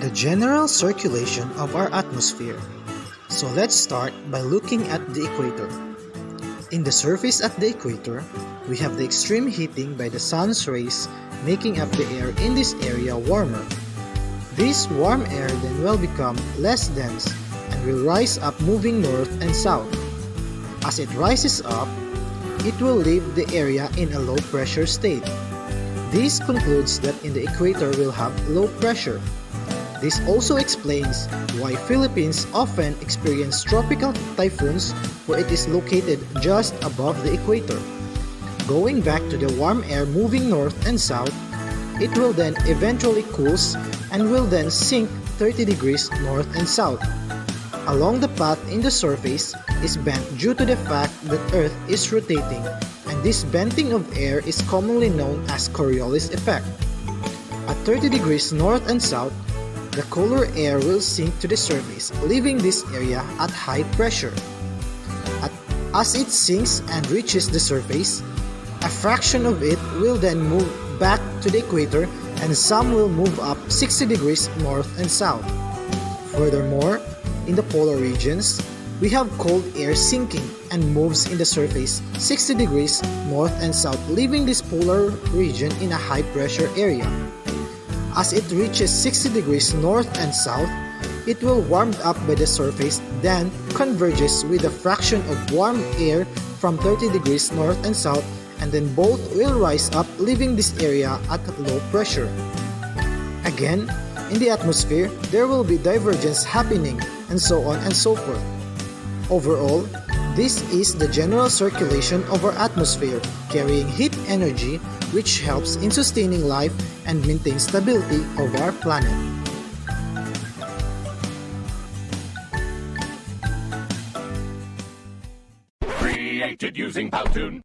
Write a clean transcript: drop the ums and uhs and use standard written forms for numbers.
The general circulation of our atmosphere. So let's start by looking at the equator. In the surface at the equator, we have the extreme heating by the sun's rays making up the air in this area warmer. This warm air then will become less dense and will rise up moving north and south. As it rises up, it will leave the area in a low pressure state. This concludes that in the equator we'll have low pressure. This also explains why Philippines often experience tropical typhoons where it is located just above the equator. Going back to the warm air moving north and south, it will then eventually cools and will then sink 30 degrees north and south. Along the path in the surface is bent due to the fact that Earth is rotating, and this bending of air is commonly known as Coriolis effect. At 30 degrees north and south, the cooler air will sink to the surface, leaving this area at high pressure. As it sinks and reaches the surface, a fraction of it will then move back to the equator and some will move up 60 degrees north and south. Furthermore, in the polar regions, we have cold air sinking and moves in the surface 60 degrees north and south, leaving this polar region in a high pressure area. As it reaches 60 degrees north and south, it will warm up by the surface, then converges with a fraction of warm air from 30 degrees north and south, and then both will rise up, leaving this area at low pressure. Again, in the atmosphere, there will be divergence happening, and so on and so forth. Overall, this is the general circulation of our atmosphere, carrying heat energy which helps in sustaining life and maintain stability of our planet. Created using Powtoon.